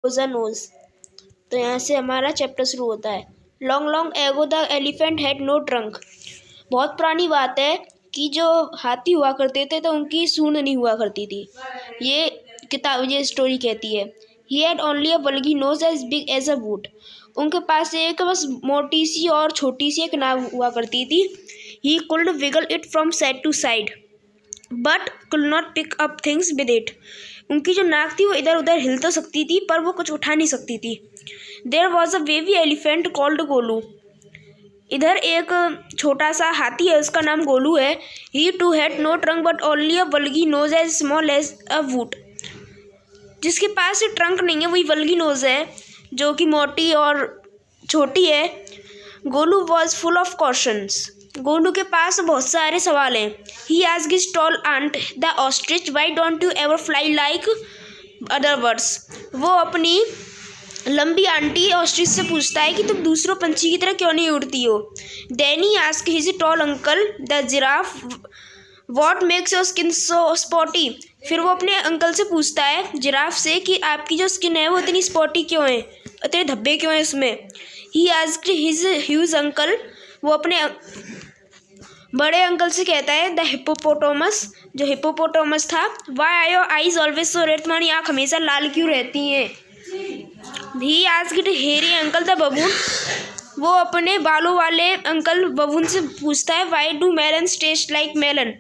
Knows. तो यहाँ से हमारा चैप्टर शुरू होता है। Long long ago the elephant had no trunk. बहुत पुरानी बात है कि जो हाथी हुआ करते थे तो उनकी सूंड नहीं हुआ करती थी। ये किताब ये स्टोरी कहती है। He had only a bulgy nose as big as a boot. उनके पास एक बस मोटी सी और छोटी सी एक नाव हुआ करती थी। He could wiggle it from side to side but could not pick up things with it. उनकी जो नाक थी वो इधर उधर हिल तो सकती थी पर वो कुछ उठा नहीं सकती थी। There was a baby elephant called Golu. इधर एक छोटा सा हाथी है, उसका नाम गोलू है। He too had no trunk but only a bulgy nose as small as a wood. जिसके पास ट्रंक नहीं है वही बल्गी नोज है जो कि मोटी और छोटी है। Golu was full of questions. Golu के पास बहुत सारे सवाल हैं। He asked his tall aunt the ostrich why don't you ever fly like other birds. वो अपनी लंबी आंटी ऑस्ट्रिच से पूछता है कि तुम दूसरों पंछी की तरह क्यों नहीं उड़ती हो। Then he asked his tall uncle the giraffe what makes your skin so spotty. फिर वो अपने अंकल से पूछता है जिराफ से कि आपकी जो स्किन है वो इतनी स्पॉटी क्यों है, इतने धब्बे क्यों हैं उसमें। He asked his huge uncle. वो अपने बड़े अंकल से कहता है द हिप्पोपोटामस, जो हिप्पोपोटामस था, why are your eyes always so red, तुम्हारी आँख हमेशा लाल क्यों रहती हैं। He asked hairy uncle the baboon. वो अपने बालों वाले अंकल बबून से पूछता है why do melons taste like melon.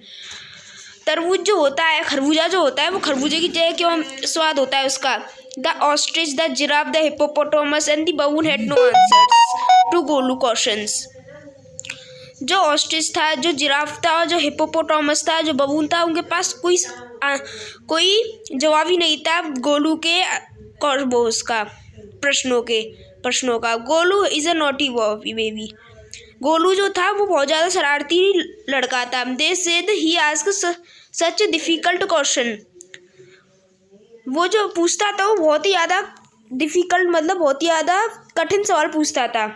तरबूज जो होता है, खरबूजा जो होता है, वो खरबूजे की जगह क्यों स्वाद होता है उसका। The ostrich, the giraffe, the hippopotamus and the baboon had no answers to Golu questions. जो ऑस्ट्रिच था, जो जिराफ था और जो हिप्पोपोटामस था, जो बबून था, उनके पास कोई जवाब ही नहीं था गोलू के उसका प्रश्नों का। Golu is a naughty baby. Golu जो था वो बहुत ज़्यादा शरारती लड़का था। They said he asked such difficult question. वो जो पूछता था वो बहुत ही ज़्यादा डिफिकल्ट मतलब बहुत ही ज़्यादा कठिन सवाल पूछता था।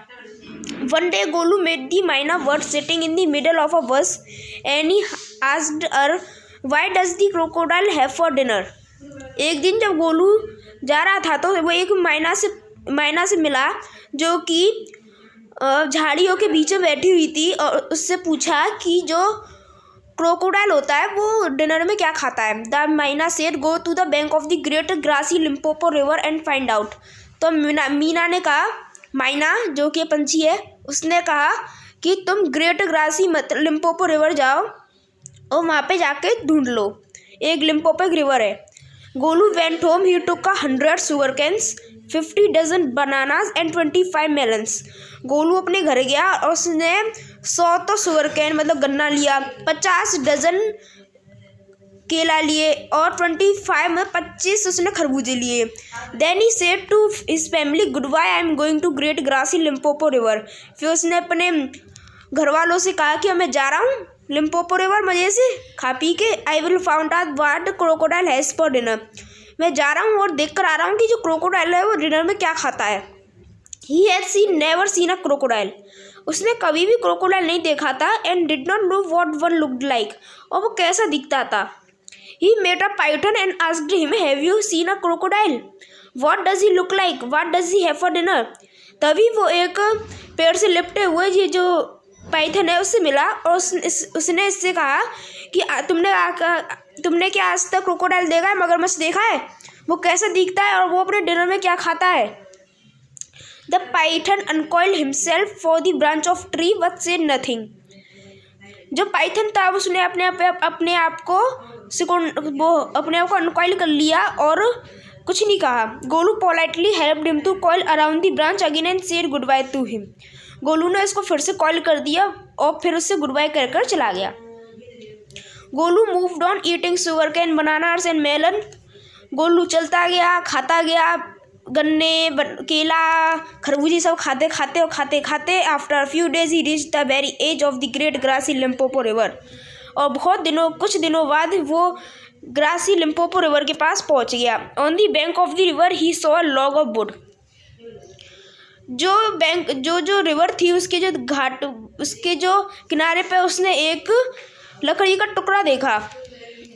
One day Golu met the myna bird sitting in the middle of a bus and he asked her why does the crocodile have for dinner। एक दिन जब गोलू जा रहा था तो वो एक मैना से मिला जो कि झाड़ियों के बीच में बैठी हुई थी और उससे पूछा कि जो क्रोकोडाइल होता है वो डिनर में क्या खाता है। The myna said go to the bank of the great grassy Limpopo river and find out. तो मीना ने कहा, मैना जो कि पंछी है उसने कहा कि तुम ग्रेट ग्रासी लिम्पोपो रिवर जाओ और वहाँ पे जाके ढूंढ लो, एक लिम्पोपो रिवर है। Golu went home. He took 100 sugar canes, 50 dozen bananas and 25 melons. Golu अपने घर गया और उसने 100 तो शुगर कैन मतलब गन्ना लिया, 50 डजन केला लिए और 25 उसने खरबूजे लिए। Then he said to his family goodbye, I am going to great grassy Limpopo river. फिर उसने अपने घर वालों से कहा कि मैं जा रहा हूँ लिम्पोपो रिवर मज़े से खा पी के। I will found out what crocodile has for dinner. मैं जा रहा हूँ और देख कर आ रहा हूँ कि जो क्रोकोडाइल है वो डिनर में क्या खाता है। He has never seen a crocodile. उसने कभी भी क्रोकोडाइल नहीं देखा था। And did not know what one looked like. और वो कैसा दिखता था। He met a python and asked him, have you seen a crocodile? What does he look like? What does he have for dinner? तभी वो एक पेड़ से लिपटे हुए ये जो पाइथन है उससे मिला और उसने इससे कहा कि तुमने क्या आज तक क्रोकोडाइल देखा है, मगरमच्छ देखा है, वो कैसा दिखता है और वो अपने डिनर में क्या खाता है। The python uncoiled himself for the branch of tree but said nothing। जो पाइथन था उसने अपने आप को अनकॉइल कर लिया और कुछ नहीं कहा। Golu politely helped him to coil around the branch again and said goodbye to him. Golu ने इसको फिर से कॉइल कर दिया और फिर उससे गुड बाय कर चला गया। Golu moved on eating sugar cane bananas and melon. Golu चलता गया, खाता गया, गन्ने केला खरबूजी सब खाते खाते after a few days he reach the very edge of the great grassy Limpopo river. और कुछ दिनों बाद वो ग्रासी लिम्पोपो रिवर के पास पहुंच गया। On the bank of the river he saw a log of would. जो रिवर थी उसके जो किनारे पे उसने एक लकड़ी का टुकड़ा देखा।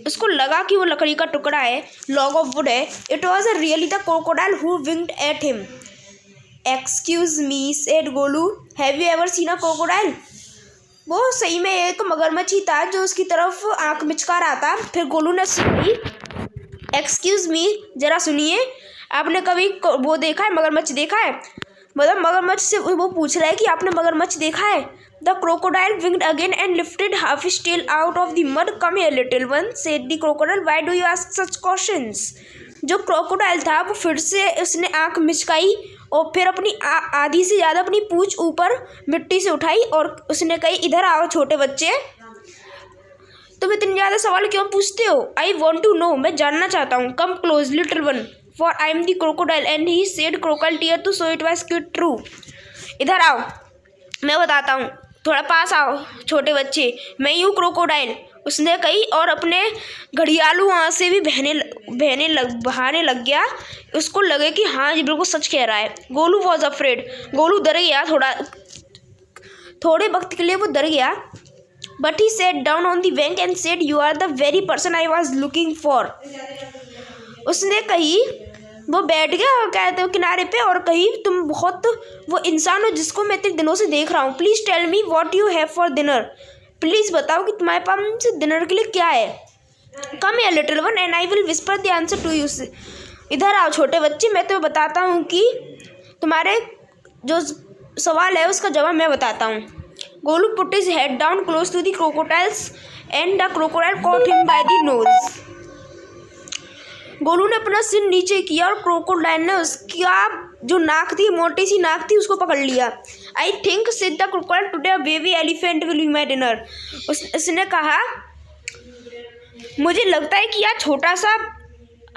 उसको लगा कि वो लकड़ी का टुकड़ा है, लॉग ऑफ वुड है। It was really the crocodile who winked at him. Excuse me said Golu, have you ever seen a crocodile? वो सही में एक मगरमच्छ ही था जो उसकी तरफ आंख मिचका रहा था। फिर गोलू ने सुनी, एक्सक्यूज मी, जरा सुनिए, आपने कभी वो देखा है, मगरमच्छ देखा है? मतलब मगरमच्छ से वो पूछ रहा है कि आपने मगरमच्छ देखा है। The crocodile winked again and lifted half his tail out of the mud. Come here little one, said the crocodile, why do you ask such questions? जो क्रोकोडाइल था वो फिर से उसने आंख मिचकाई और फिर अपनी आधी से ज़्यादा अपनी पूंछ ऊपर मिट्टी से उठाई और उसने कही, इधर आओ छोटे बच्चे, तुम इतने ज़्यादा सवाल क्यों पूछते हो? आई वॉन्ट टू नो, मैं जानना चाहता हूँ। Come close little one, for I am the crocodile and he said crocodile tear to so it was quite true. इधर आओ, मैं बताता हूँ, थोड़ा पास आओ छोटे बच्चे, मैं ही हूँ क्रोकोडाइल, उसने कही और अपने घड़ियालू आंखें भी बहाने लग गया। उसको लगे कि हाँ ये बिल्कुल सच कह रहा है। गोलू वॉज अफ्रेड, गोलू डर गया, थोड़े वक्त के लिए वो डर गया। But he set down on the bank and said, you are the very person I was looking for. उसने कही, वो बैठ गया और कहते हो किनारे पे और कही, तुम बहुत वो इंसान हो जिसको मैं इतने दिनों से देख रहा हूँ। Please tell me what you have for dinner, please बताओ कि तुम्हारे पास डिनर के लिए क्या है। Come here little one and I will whisper the answer to you. इधर आओ छोटे बच्चे, मैं तुम्हें बताता हूँ कि तुम्हारे जो सवाल है उसका जवाब मैं बताता हूँ। Golu put his head down close to the crocodiles and the crocodile caught him by the nose. Golu ने अपना सिर नीचे किया और क्रोकोडाइल ने उसका जो नाक थी, मोटी सी नाक थी, उसको पकड़ लिया। I think said the crocodile, today baby elephant will be my dinner. उसने कहा, मुझे लगता है कि यह छोटा सा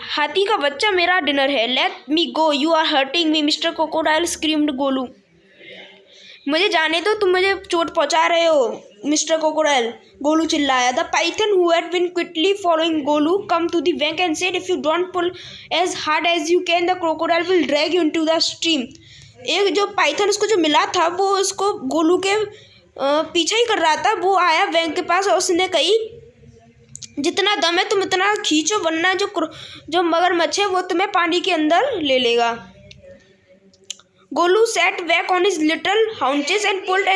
हाथी का बच्चा मेरा डिनर है। Let me go, you are hurting me mister crocodile, screamed Golu. मुझे जाने दो, तुम मुझे चोट पहुंचा रहे हो मिस्टर क्रोकोडाइल, गोलू चिल्लाया। The python who had been quickly following Golu come to the bank and said, if you don't pull as hard as you can the crocodile will drag you into the stream. एक जो Python उसको जो मिला था वो उसको गोलू के पीछे ही कर रहा था। वो आया बैंक के पास और उसने कही, जितना दम है तुम इतना खींचो, वरना जो मगरमच्छ है वो तुम्हें पानी के अंदर ले लेगा। Golu sat back on his little haunches and pulled